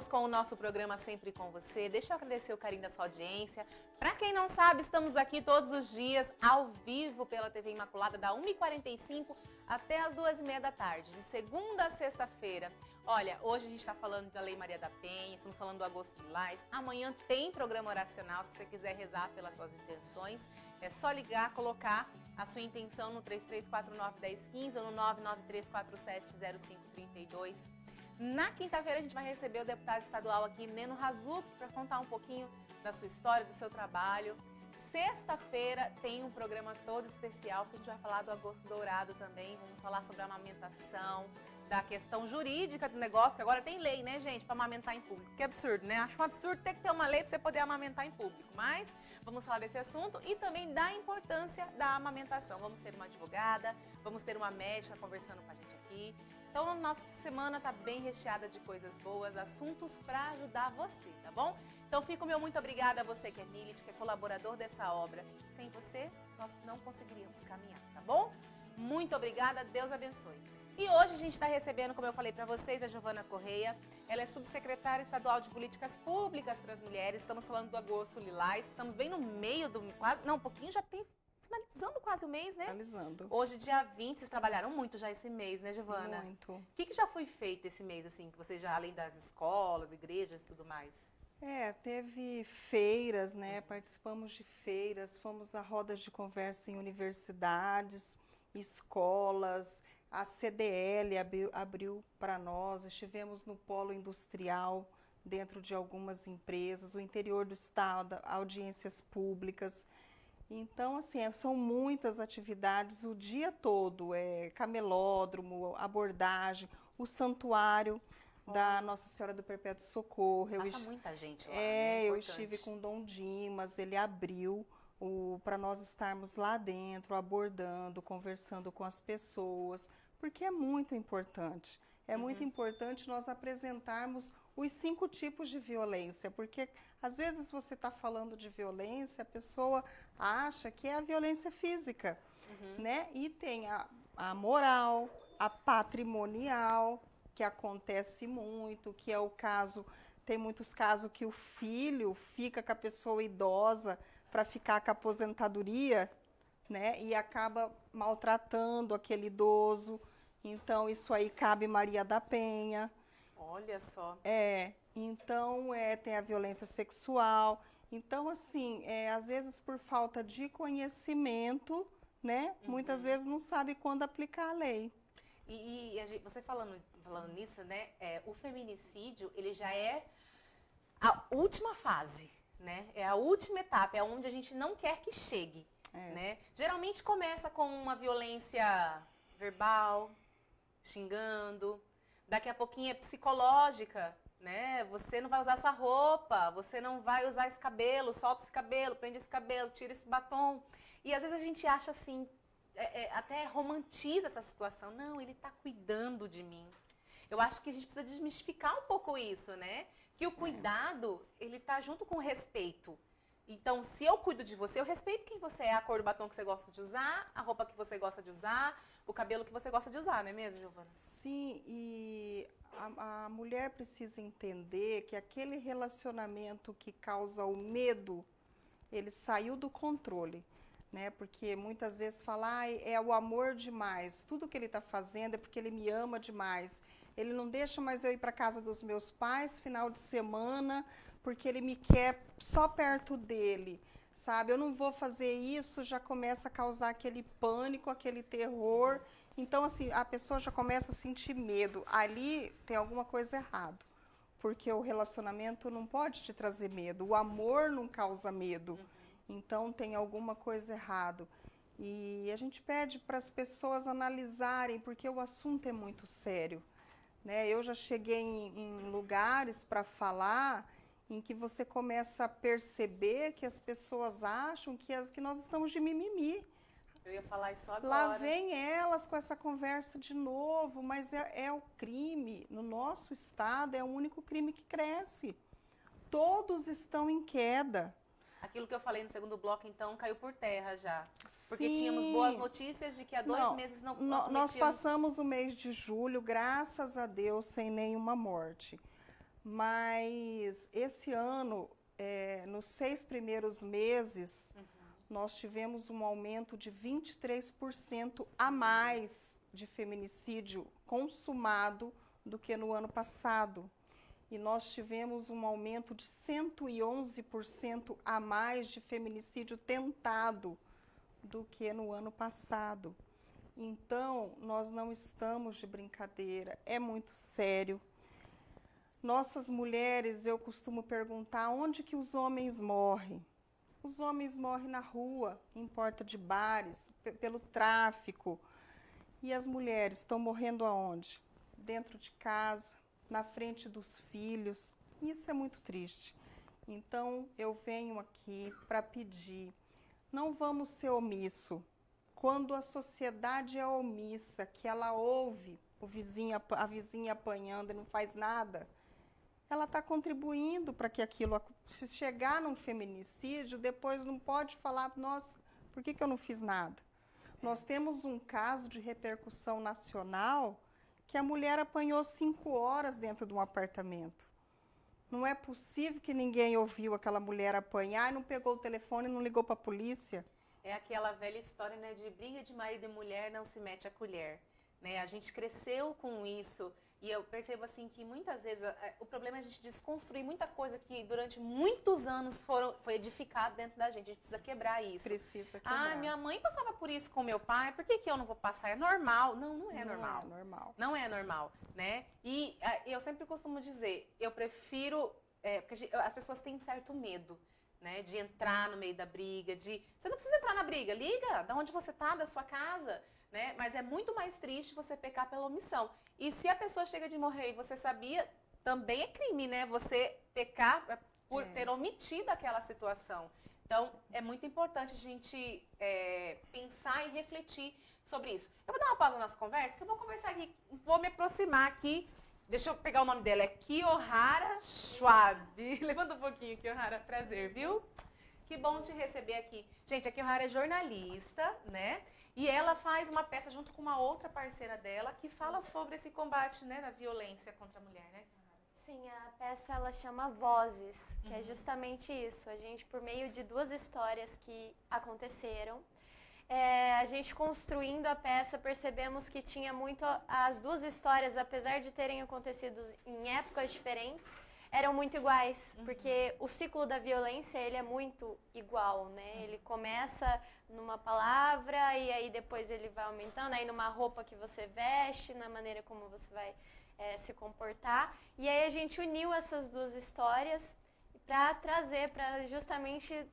Voltamos com o nosso programa Sempre com Você. Deixa eu agradecer o carinho da sua audiência. Para quem não sabe, estamos aqui todos os dias, ao vivo, pela TV Imaculada, da 1h45 até as 2h30 da tarde, de segunda a sexta-feira. Olha, hoje a gente está falando da Lei Maria da Penha, estamos falando do Agosto Lilás. Amanhã tem programa oracional, se você quiser rezar pelas suas intenções. É só ligar, colocar a sua intenção no 3349-1015 ou no 993470532. Na quinta-feira a gente vai receber o deputado estadual aqui, Neno Razuc, para contar um pouquinho da sua história, do seu trabalho. Sexta-feira tem um programa todo especial que a gente vai falar do Agosto Dourado também. Vamos falar sobre a amamentação, da questão jurídica do negócio, que agora tem lei, né, gente, para amamentar em público. Que absurdo, né? Acho um absurdo ter que ter uma lei para você poder amamentar em público. Mas vamos falar desse assunto e também da importância da amamentação. Vamos ter uma advogada, vamos ter uma médica conversando com a gente aqui. Então, a nossa semana está bem recheada de coisas boas, assuntos para ajudar você, tá bom? Então, fica o meu muito obrigada a você que é Milit, que é colaborador dessa obra. Sem você, nós não conseguiríamos caminhar, tá bom? Muito obrigada, Deus abençoe. E hoje a gente está recebendo, como eu falei para vocês, a Giovana Correia. Ela é subsecretária estadual de Políticas Públicas para as Mulheres. Estamos falando do Agosto Lilás. Estamos bem no meio do... Não, um pouquinho já tem... Finalizando quase o mês, né? Finalizando. Hoje, dia 20, vocês trabalharam muito já esse mês, né, Giovana? Muito. O que já foi feito esse mês, assim, que vocês já, além das escolas, igrejas e tudo mais? Teve feiras, né? Participamos de feiras, fomos a rodas de conversa em universidades, escolas, a CDL abriu para nós, estivemos no polo industrial, dentro de algumas empresas, o interior do estado, audiências públicas. Então, assim, são muitas atividades o dia todo, camelódromo, abordagem, o santuário da Nossa Senhora do Perpétuo Socorro. Passa muita gente lá, né? Eu estive com o Dom Dimas, ele abriu para nós estarmos lá dentro, abordando, conversando com as pessoas, porque é muito importante. É muito importante nós apresentarmos os 5 tipos de violência, porque às vezes você está falando de violência, a pessoa acha que é a violência física, né? E tem a moral, a patrimonial, que acontece muito, que é o caso, tem muitos casos que o filho fica com a pessoa idosa para ficar com a aposentadoria, né? E acaba maltratando aquele idoso. Então, isso aí cabe Maria da Penha. Olha só. Então, tem a violência sexual. Então, assim, às vezes por falta de conhecimento, né? Muitas vezes não sabe quando aplicar a lei. E você falando nisso, né? O feminicídio, ele já é a última fase, né? É a última etapa, é onde a gente não quer que chegue, né? Geralmente começa com uma violência verbal, xingando, daqui a pouquinho é psicológica, né? Você não vai usar essa roupa, você não vai usar esse cabelo, solta esse cabelo, prende esse cabelo, tira esse batom. E às vezes a gente acha assim, até romantiza essa situação. Não, ele tá cuidando de mim. Eu acho que a gente precisa desmistificar um pouco isso, né? Que o cuidado, ele tá junto com o respeito. Então, se eu cuido de você, eu respeito quem você é, a cor do batom que você gosta de usar, a roupa que você gosta de usar, o cabelo que você gosta de usar, não é mesmo, Giovana? Sim, e a mulher precisa entender que aquele relacionamento que causa o medo, ele saiu do controle, né? Porque muitas vezes fala, é o amor demais, tudo que ele está fazendo é porque ele me ama demais. Ele não deixa mais eu ir para casa dos meus pais final de semana, porque ele me quer só perto dele, sabe? Eu não vou fazer isso, já começa a causar aquele pânico, aquele terror. Então, assim, a pessoa já começa a sentir medo. Ali tem alguma coisa errada, porque o relacionamento não pode te trazer medo. O amor não causa medo. Então, tem alguma coisa errada. E a gente pede para as pessoas analisarem, porque o assunto é muito sério, né? Eu já cheguei em lugares para falar em que você começa a perceber que as pessoas acham que nós estamos de mimimi. Eu ia falar isso agora. Lá vem elas com essa conversa de novo, mas é o crime. No nosso estado é o único crime que cresce. Todos estão em queda. Aquilo que eu falei no segundo bloco, então, caiu por terra já. Porque Sim. tínhamos boas notícias de que há 2 meses não Nós passamos o mês de julho, graças a Deus, sem nenhuma morte. Mas esse ano, nos 6 primeiros meses, nós tivemos um aumento de 23% a mais de feminicídio consumado do que no ano passado. E nós tivemos um aumento de 111% a mais de feminicídio tentado do que no ano passado. Então, nós não estamos de brincadeira, é muito sério. Nossas mulheres, eu costumo perguntar onde que os homens morrem. Os homens morrem na rua, em porta de bares, pelo tráfico. E as mulheres estão morrendo aonde? Dentro de casa, na frente dos filhos. Isso é muito triste. Então, eu venho aqui para pedir, não vamos ser omissos. Quando a sociedade é omissa, que ela ouve a vizinha apanhando e não faz nada, ela está contribuindo para que aquilo, se chegar num feminicídio, depois não pode falar, nossa, por que eu não fiz nada? Nós temos um caso de repercussão nacional que a mulher apanhou 5 horas dentro de um apartamento. Não é possível que ninguém ouviu aquela mulher apanhar e não pegou o telefone e não ligou para a polícia. É aquela velha história, né, de briga de marido e mulher não se mete a colher. Né? A gente cresceu com isso e eu percebo assim que muitas vezes o problema é a gente desconstruir muita coisa que durante muitos anos foi edificada dentro da gente. A gente precisa quebrar isso. Precisa quebrar. Ah, minha mãe passava por isso com meu pai, por que eu não vou passar? É normal. Não, não é normal. Não é normal. Não é normal, né? E eu sempre costumo dizer, eu prefiro, porque as pessoas têm certo medo, né, de entrar no meio da briga, você não precisa entrar na briga, liga, da onde você está, da sua casa, né, mas é muito mais triste você pecar pela omissão. E se a pessoa chega de morrer e você sabia, também é crime, né, você pecar por ter omitido aquela situação. Então, é muito importante a gente pensar e refletir sobre isso. Eu vou dar uma pausa na nossa conversa, que eu vou conversar aqui, vou me aproximar aqui. Deixa eu pegar o nome dela, é Kiyohara Schwab. Levanta um pouquinho, Kiyohara, prazer, viu? Que bom te receber aqui. Gente, a Kiyohara é jornalista, né? E ela faz uma peça junto com uma outra parceira dela que fala sobre esse combate, né, da violência contra a mulher, né? Sim, a peça ela chama Vozes, que é justamente isso. A gente, por meio de 2 histórias que aconteceram, a gente construindo a peça, percebemos que tinha muito... As 2 histórias, apesar de terem acontecido em épocas diferentes, eram muito iguais. Porque o ciclo da violência, ele é muito igual, né? Ele começa numa palavra e aí depois ele vai aumentando. Aí numa roupa que você veste, na maneira como você vai se comportar. E aí a gente uniu essas 2 histórias para trazer, para justamente...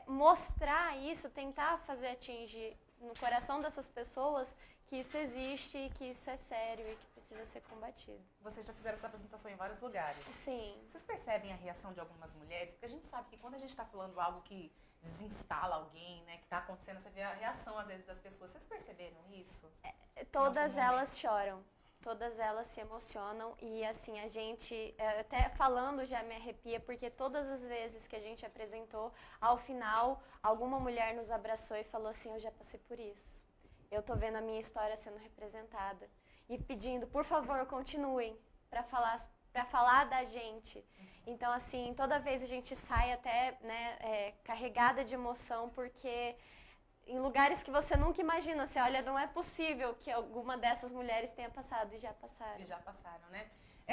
mostrar isso, tentar fazer atingir no coração dessas pessoas que isso existe, que isso é sério e que precisa ser combatido. Vocês já fizeram essa apresentação em vários lugares. Sim. Vocês percebem a reação de algumas mulheres? Porque a gente sabe que quando a gente está falando algo que desinstala alguém, né, que está acontecendo, você vê a reação às vezes das pessoas. Vocês perceberam isso? Todas elas choram. Todas elas se emocionam e assim, a gente, até falando já me arrepia, porque todas as vezes que a gente apresentou, ao final, alguma mulher nos abraçou e falou assim, eu já passei por isso. Eu tô vendo a minha história sendo representada. E pedindo, por favor, continuem para falar da gente. Então, assim, toda vez a gente sai até, né, carregada de emoção, porque... em lugares que você nunca imagina, você olha, não é possível que alguma dessas mulheres tenha passado, e já passaram. E já passaram, né?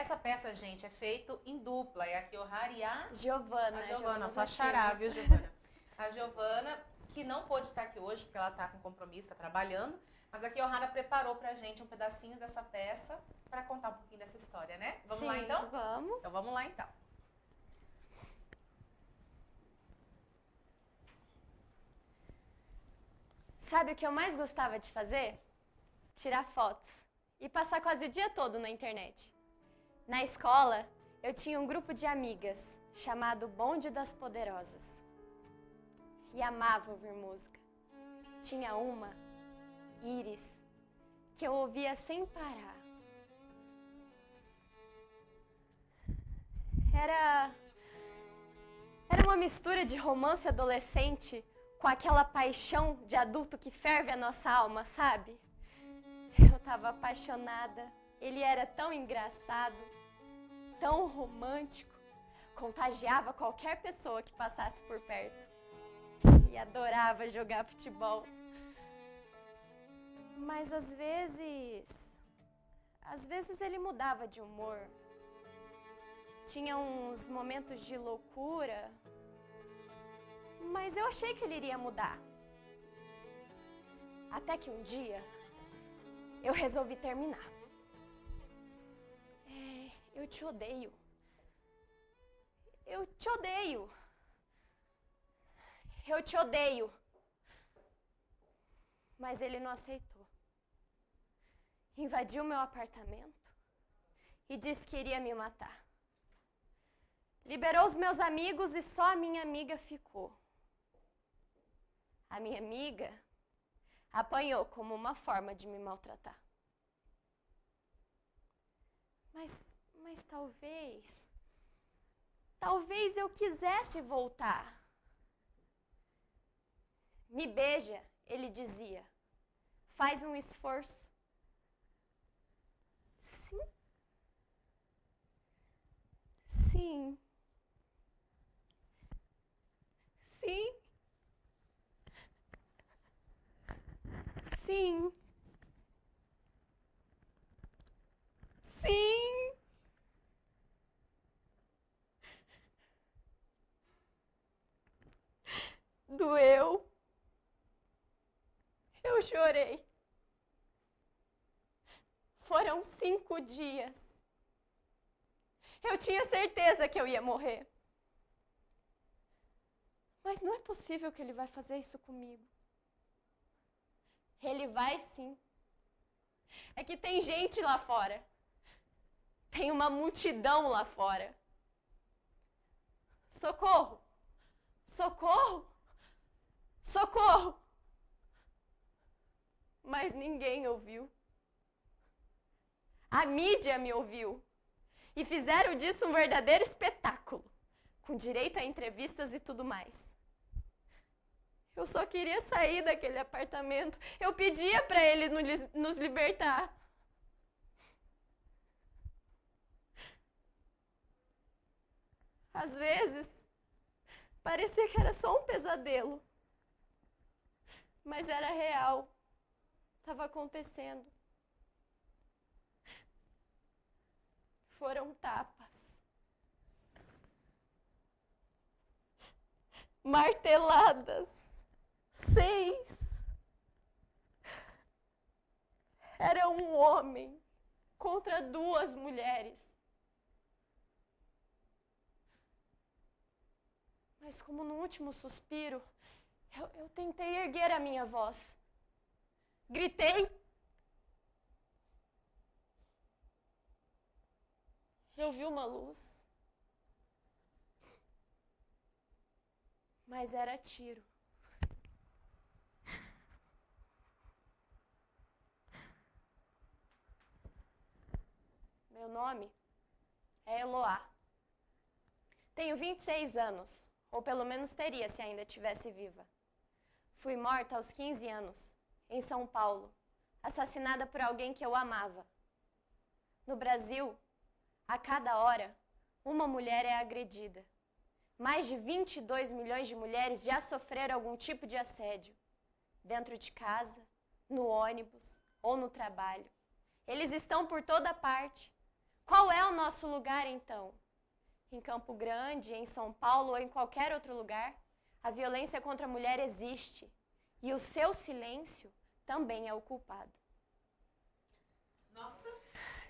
Essa peça, gente, é feito em dupla, é a Kiyohara e a... Giovana. A Giovana, sua xará, viu, Giovana? A Giovana, que não pôde estar aqui hoje, porque ela está com compromisso, está trabalhando, mas a Kiyohara preparou pra gente um pedacinho dessa peça para contar um pouquinho dessa história, né? Vamos lá, então? Vamos. Então, vamos lá, então. Sabe o que eu mais gostava de fazer? Tirar fotos e passar quase o dia todo na internet. Na escola, eu tinha um grupo de amigas chamado Bonde das Poderosas e amava ouvir música. Tinha uma, Iris, que eu ouvia sem parar. Era uma mistura de romance adolescente com aquela paixão de adulto que ferve a nossa alma, sabe? Eu tava apaixonada, ele era tão engraçado. tão romântico, contagiava qualquer pessoa que passasse por perto. E adorava jogar futebol. Mas às vezes ele mudava de humor. Tinha uns momentos de loucura, mas eu achei que ele iria mudar. Até que um dia, eu resolvi terminar. Eu te odeio. Eu te odeio. Eu te odeio. Mas ele não aceitou. Invadiu meu apartamento e disse que iria me matar. Liberou os meus amigos e só a minha amiga ficou. A minha amiga apanhou como uma forma de me maltratar. Mas talvez eu quisesse voltar. Me beija, ele dizia. Faz um esforço. Sim. Sim. Sim. Sim. Sim. Doeu. Eu chorei. Foram 5 dias. Eu tinha certeza que eu ia morrer. Mas não é possível que ele vai fazer isso comigo. Ele vai sim. É que tem gente lá fora. Tem uma multidão lá fora. Socorro! Socorro! Socorro! Mas ninguém ouviu. A mídia me ouviu. E fizeram disso um verdadeiro espetáculo, com direito a entrevistas e tudo mais. Eu só queria sair daquele apartamento. Eu pedia para ele nos libertar. Às vezes, parecia que era só um pesadelo. Mas era real. Estava acontecendo. Foram tapas. Marteladas. 6. Era um homem contra 2 mulheres. Mas como no último suspiro, eu tentei erguer a minha voz. Gritei. Eu vi uma luz. Mas era tiro. Meu nome é Eloá. Tenho 26 anos, ou pelo menos teria se ainda estivesse viva. Fui morta aos 15 anos, em São Paulo, assassinada por alguém que eu amava. No Brasil, a cada hora, uma mulher é agredida. Mais de 22 milhões de mulheres já sofreram algum tipo de assédio, dentro de casa, no ônibus ou no trabalho. Eles estão por toda parte. Qual é o nosso lugar, então? Em Campo Grande, em São Paulo ou em qualquer outro lugar, a violência contra a mulher existe. E o seu silêncio também é o culpado. Nossa,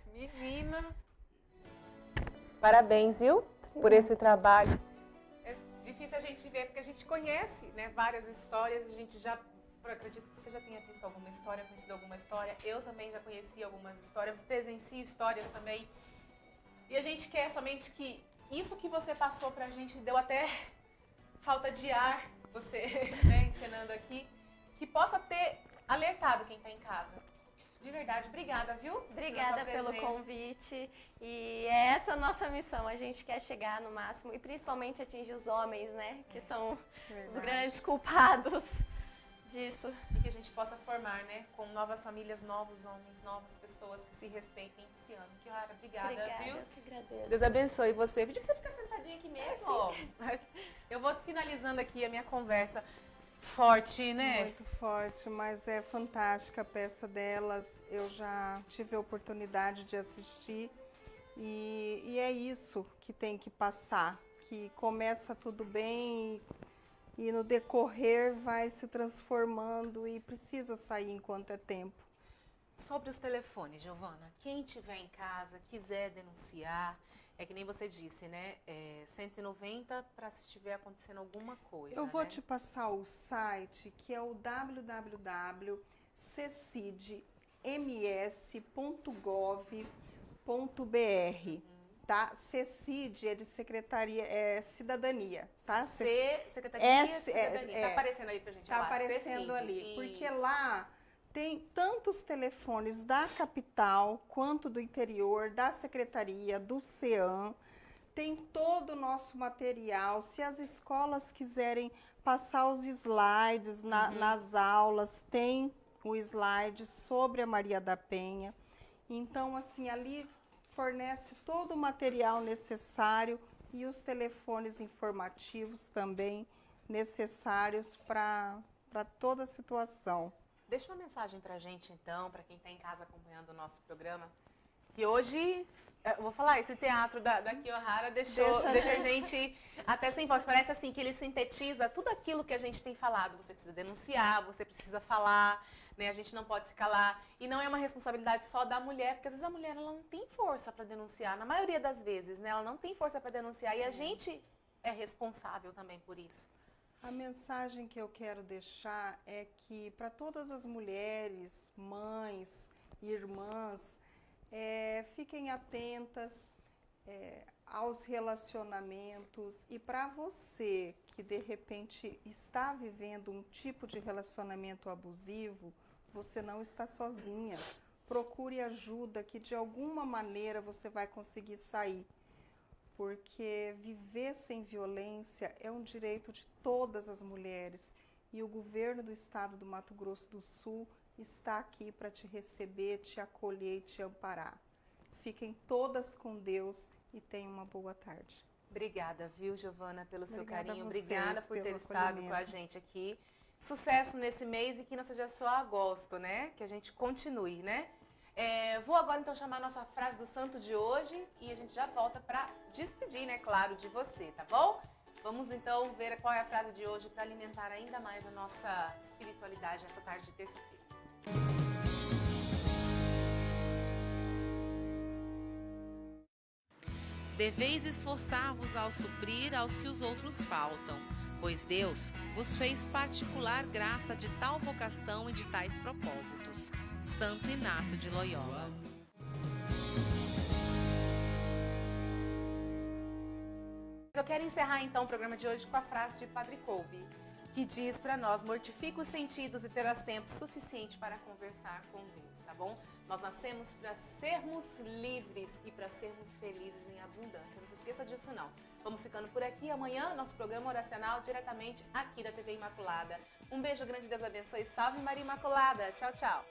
menina! Parabéns, viu? Por esse trabalho. É difícil a gente ver, porque a gente conhece, né, várias histórias, a gente já... Eu acredito que você já tenha visto alguma história, conhecido alguma história. Eu também já conheci algumas histórias, presencio histórias também. E a gente quer somente que isso que você passou pra gente, deu até falta de ar, você né, ensinando aqui, que possa ter alertado quem tá em casa. De verdade, obrigada, viu? Obrigada pelo convite. E é essa a nossa missão. A gente quer chegar no máximo e principalmente atingir os homens, né? Que são os grandes culpados. disso. E que a gente possa formar, né, com novas famílias, novos homens, novas pessoas que se respeitem e se amem. Kiyohara, obrigada, viu? Eu que agradeço. Deus abençoe você. Pedi pra você ficar sentadinha aqui mesmo, ó. Eu vou finalizando aqui a minha conversa. Forte, né? Muito forte, mas é fantástica a peça delas. Eu já tive a oportunidade de assistir e é isso que tem que passar, que começa tudo bem e no decorrer vai se transformando e precisa sair enquanto é tempo. Sobre os telefones, Giovana, quem tiver em casa, quiser denunciar, é que nem você disse, né? 190 para se estiver acontecendo alguma coisa. Eu vou né? te passar o site, que é o www.ccidms.gov.br, tá? CECID é de Secretaria, Cidadania, tá? Secretaria de Cidadania. Tá aparecendo aí pra gente. Tá lá, aparecendo CECID, ali, porque isso. lá tem tantos telefones da capital quanto do interior, da secretaria, do CEAM. Tem todo o nosso material. Se as escolas quiserem passar os slides nas aulas, tem o slide sobre a Maria da Penha. Então, assim, ali fornece todo o material necessário e os telefones informativos também necessários para toda a situação. Deixa uma mensagem pra gente, então, pra quem tá em casa acompanhando o nosso programa. E hoje, eu vou falar, esse teatro da Kiyohara deixa a gente até sem voz. Parece assim que ele sintetiza tudo aquilo que a gente tem falado. Você precisa denunciar, você precisa falar, né? A gente não pode se calar. E não é uma responsabilidade só da mulher, porque às vezes a mulher ela não tem força para denunciar. Na maioria das vezes, né? Ela não tem força para denunciar. E a gente é responsável também por isso. A mensagem que eu quero deixar é que para todas as mulheres, mães, irmãs, fiquem atentas aos relacionamentos e para você que de repente está vivendo um tipo de relacionamento abusivo, você não está sozinha. Procure ajuda que de alguma maneira você vai conseguir sair. Porque viver sem violência é um direito de todas as mulheres e o governo do estado do Mato Grosso do Sul está aqui para te receber, te acolher e te amparar. Fiquem todas com Deus e tenham uma boa tarde. Obrigada, viu, Giovana, pelo seu carinho. Vocês Obrigada por ter pelo estado com a gente aqui. Sucesso nesse mês e que não seja só agosto, né? Que a gente continue, né? Vou agora então chamar a nossa frase do santo de hoje e a gente já volta para despedir, né, claro, de você, tá bom? Vamos então ver qual é a frase de hoje para alimentar ainda mais a nossa espiritualidade nessa tarde de terça-feira. Deveis esforçar-vos ao suprir aos que os outros faltam, pois Deus vos fez particular graça de tal vocação e de tais propósitos. Santo Inácio de Loyola. Eu quero encerrar então o programa de hoje com a frase de Padre Kolbe, que diz para nós: mortifica os sentidos e terás tempo suficiente para conversar com Deus, tá bom? Nós nascemos para sermos livres e para sermos felizes em abundância. Não se esqueça disso não. Vamos ficando por aqui. Amanhã, nosso programa oracional diretamente aqui da TV Imaculada. Um beijo grande, Deus abençoe. Salve Maria Imaculada. Tchau, tchau.